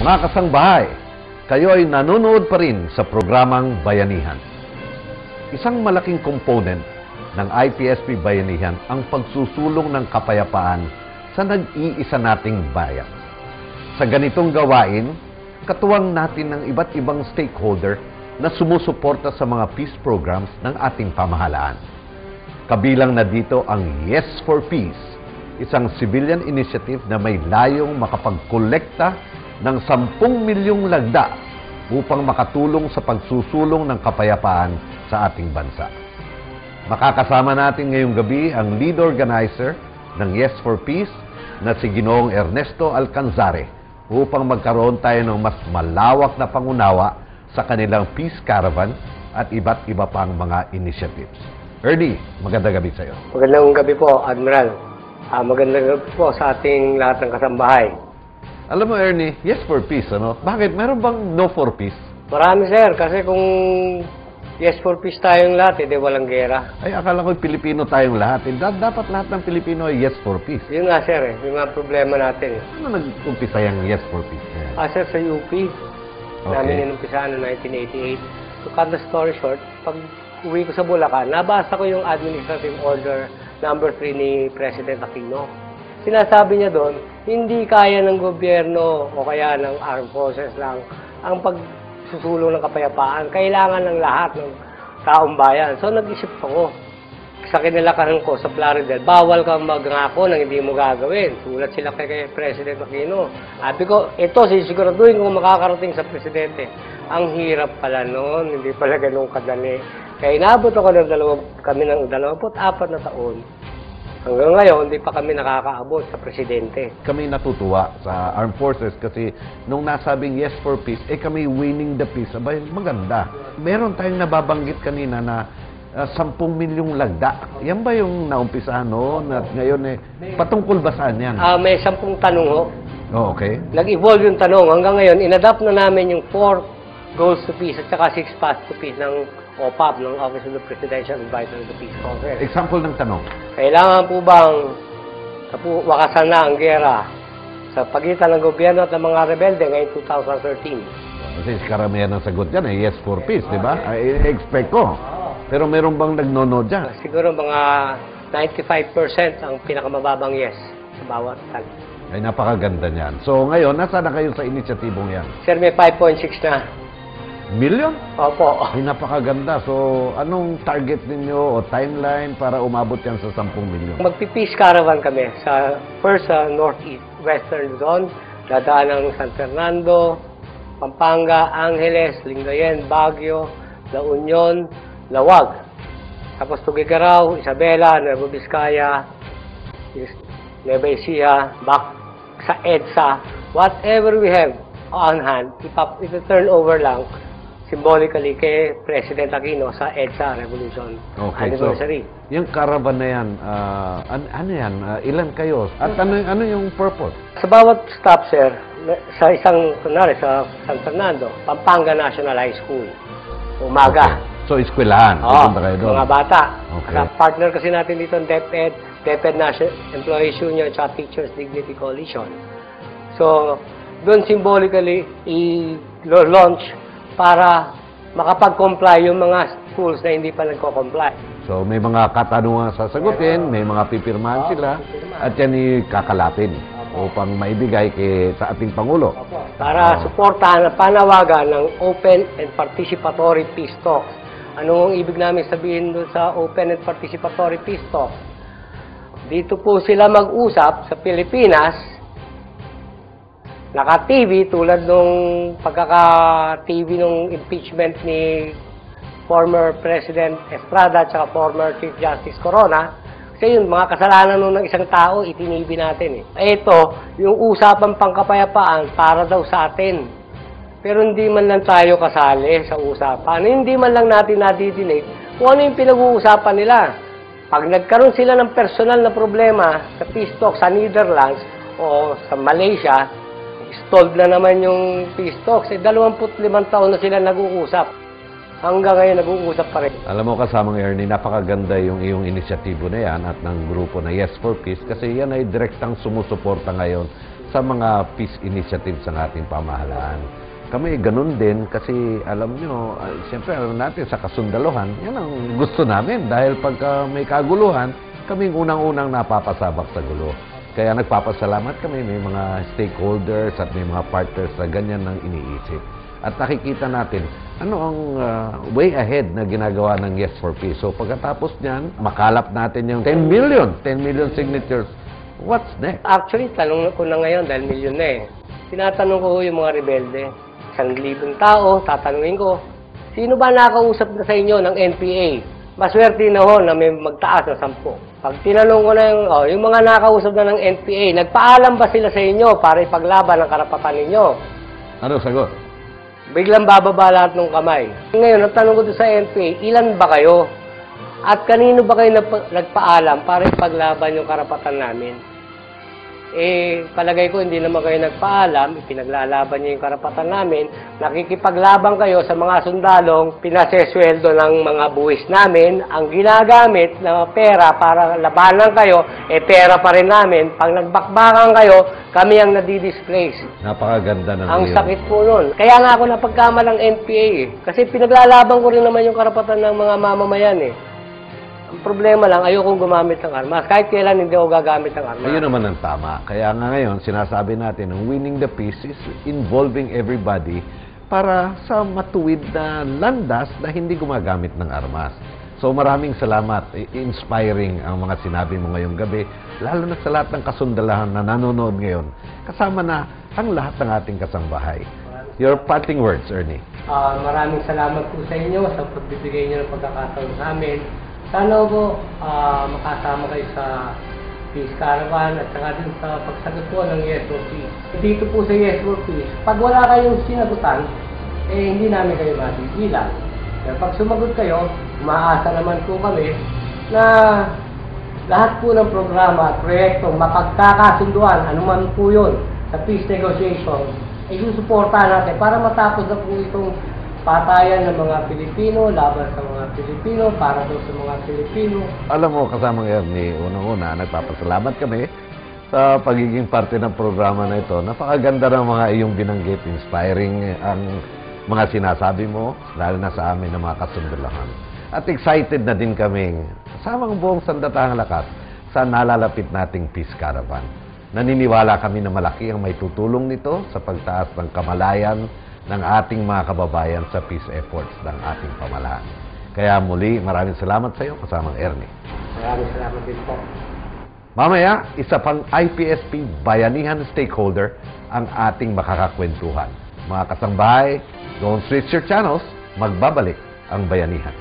Mga kasangbahay, kayo ay nanonood pa rin sa programang Bayanihan. Isang malaking component ng IPSP Bayanihan ang pagsusulong ng kapayapaan sa nag-iisa nating bayan. Sa ganitong gawain, katuwang natin ng iba't ibang stakeholder na sumusuporta sa mga peace programs ng ating pamahalaan. Kabilang na dito ang Yes for Peace, isang civilian initiative na may layong makapagkolekta ng 10 milyong lagda upang makatulong sa pagsusulong ng kapayapaan sa ating bansa. Makakasama natin ngayong gabi ang lead organizer ng Yes for Peace na si Ginoong Ernesto Alcanzare upang magkaroon tayo ng mas malawak na pangunawa sa kanilang peace caravan at iba't iba pang mga initiatives. Ernie, magandang gabi sa iyo. Magandang gabi po, Admiral. Magandang gabi po sa ating lahat ng kasambahay. Alam mo, Ernie, Yes for Peace, ano? Bakit? Meron bang No for Peace? Marami, sir. Kasi kung Yes for Peace tayong lahat, walang gera. Ay, akala ko Pilipino tayong lahat. Dapat lahat ng Pilipino ay Yes for Peace. Yun nga, sir. Yung mga problema natin. Ano nag-umpisa yung Yes for Peace? Sir, sa UP. Okay. Namin inumpisahan noong 1988. To cut the story short, pag uwi ko sa Bulacan, nabasa ko yung Administrative Order number 3 ni President Aquino. Sinasabi niya doon, hindi kaya ng gobyerno o kaya ng armed forces lang ang pagsusulong ng kapayapaan. Kailangan ng lahat ng taong bayan. So nag-isip ako, sa kinalakaran ko sa Plaridel, bawal kang magngako ng hindi mo gagawin. Sulat sila kay President Aquino. Sabi ko, ito sisiguraduhin kung makakarating sa Presidente. Ang hirap pala noon, hindi pala ganun kadali. Kaya inabot ako kami ng 24 na taon. Hanggang ngayon, hindi pa kami nakakaabot sa Presidente. Kami natutuwa sa Armed Forces kasi nung nasabing Yes for Peace, kami winning the peace. Abay, maganda. Meron tayong nababanggit kanina na 10 milyong lagda. Yan ba yung naumpisahan noon at ngayon patungkol ba saan yan? May 10 tanong ho. Oh, okay. Nag-evolve yung tanong. Hanggang ngayon, inadapt na namin yung 4 goals to peace at saka 6 paths to peace ng OPAP, ng Office of the Presidential Advisor of the Peace Congress. Example ng tanong. Kailangan po bang wakasan na ang gera sa pagitan ng gobyerno at ng mga rebelde ngayong 2013? Kasi karamihan ng sagot dyan Yes for Peace, di ba? I-expect ko. Pero meron bang nagnono dyan? Siguro mga 95% ang pinakamababang yes sa bawat tal. Ay, napakaganda niyan. So, ngayon, nasa na kayo sa inisyatibong yan? Sir, may 5.6 na. Million? Opo. Ay, napakaganda. So, anong target ninyo o timeline para umabot yan sa 10 milyon? Magpipeace caravan kami first sa Northeast Western Zone, dadaan ng San Fernando, Pampanga, Angeles, Lingayen, Baguio, La Union, Lawag. Tapos Tuguegarao, Isabela, Nueva Vizcaya, Nueva Ecija, back sa EDSA. Whatever we have on hand, ito-turn over lang symbolically kay President Aquino sa EDSA Revolution Anniversary. So, yung caravan na yan, ano yan? Ilan kayo? At ano yung purpose? Sa bawat stop, sir, sa isang, kunwari, sa San Fernando, Pampanga National High School, umaga. Okay. So, eskwelahan. Kayo doon. Mga bata. Okay. Partner kasi natin dito ang DepEd National Employees Union at Teachers Dignity Coalition. So, doon symbolically i-launch para makapag-comply yung mga schools na hindi pa nagko-comply. So, may mga katanungan sasagutin, may mga pipirmahan sila, at yan ikakalapin upang maibigay sa ating Pangulo. Para suportahan at panawagan ng open and participatory peace talks. Ano ang ibig namin sabihin doon sa open and participatory peace talks? Dito po sila mag-usap sa Pilipinas, naka-TV tulad nung pagkaka-TV nung impeachment ni former President Estrada at former Chief Justice Corona. Kasi yun, mga kasalanan nung ng isang tao, itinibi natin Ito, yung usapang pangkapayapaan para daw sa atin. Pero hindi man lang tayo kasali sa usapan. Hindi man lang natin nadidinig kung ano yung pinag-uusapan nila. Pag nagkaroon sila ng personal na problema sa peace talk sa Netherlands o sa Malaysia, stalled na naman yung peace talks. 25 taon na sila nag-uusap. Hanggang ngayon nag-uusap pa rin. Alam mo, kasamang Ernie, napakaganda yung iyong inisyatibo na yan at ng grupo na Yes for Peace kasi yan ay direktang sumusuporta ngayon sa mga peace initiatives ng ating pamahalaan. Kami ganun din kasi alam nyo, siyempre alam natin sa kasundaluhan, yan ang gusto namin dahil pagka may kaguluhan, kaming unang-unang napapasabak sa gulo. Kaya nagpapasalamat kami, may mga stakeholders at may mga partners na ganyan ang iniisip. At nakikita natin, ano ang way ahead na ginagawa ng Yes for Peace. So pagkatapos niyan, makalap natin yung 10 million signatures. What's next? Actually, tanong ko na ngayon dahil milyon na eh. Tinatanong ko yung mga rebelde. 1,000 tao, tatanungin ko, sino ba nakausap na sa inyo ng NPA? Maswerte na ho na may magtaas na 10. Pag tinanong ko na yung mga nakausap na ng NPA, nagpaalam ba sila sa inyo para ipaglaban ang karapatan ninyo? Ano sagot? Biglang bababa lahat ng kamay. Ngayon, ang tanong ko doon sa NPA, ilan ba kayo? At kanino ba kayo nagpaalam para ipaglaban yung karapatan namin? Palagay ko hindi naman kayo nagpaalam, ipinaglalaban niyo yung karapatan namin, nakikipaglaban kayo sa mga sundalong pinasesweldo ng mga buwis namin, ang ginagamit na pera para labanan kayo, pera pa rin namin. Pag nagbakbakan kayo, kami ang nadi-displace. Napakaganda ng Ang sakit po nun. Kaya nga ako napagkamalang NPA Kasi pinaglalaban ko rin naman yung karapatan ng mga mamamayan Ang problema lang, ayokong gumamit ng armas. Kahit kailan hindi ako gagamit ng armas. Ayun naman ang tama. Kaya nga ngayon, sinasabi natin, ang winning the peace is involving everybody para sa matuwid na landas na hindi gumagamit ng armas. So maraming salamat. Inspiring ang mga sinabi mo ngayong gabi, lalo na sa lahat ng kasundalahan na nanonood ngayon. Kasama na ang lahat ng ating kasambahay. Your parting words, Ernie. Maraming salamat po sa inyo sa pagbibigay niyo ng pagkakataon sa amin. Sana po makasama kayo sa Peace Caravan at saka din sa pagsagot po ng Yes for Peace. Dito po sa Yes for Peace, pag wala kayong sinagutan, hindi namin kayo mabibilang. Pero pag sumagot kayo, umaasa naman po kami na lahat po ng programa at proyektong mapagkakasunduan, anuman po yun, sa peace negotiation, ay susuportahan natin para matapos na po itong patayan ng mga Pilipino, laban sa mga Pilipino, para doon sa mga Pilipino. Alam mo, kasama Ernie, unang-una, nagpapasalamat kami sa pagiging parte ng programa na ito. Napakaganda ng mga iyong binanggit, inspiring ang mga sinasabi mo, lalo na sa amin ng mga kasundalahan. At excited na din kaming kasama ang buong Sandatahang Lakas sa nalalapit nating Peace Caravan. Naniniwala kami na malaki ang may tutulong nito sa pagtaas ng kamalayan ng ating mga kababayan sa peace efforts ng ating pamahalaan. Kaya muli, maraming salamat sa iyo, kasamang Ernie. Maraming salamat din po. Mamaya, isa pang IPSP Bayanihan stakeholder ang ating makakakwentuhan. Mga kasambahay, don't switch your channels, magbabalik ang Bayanihan.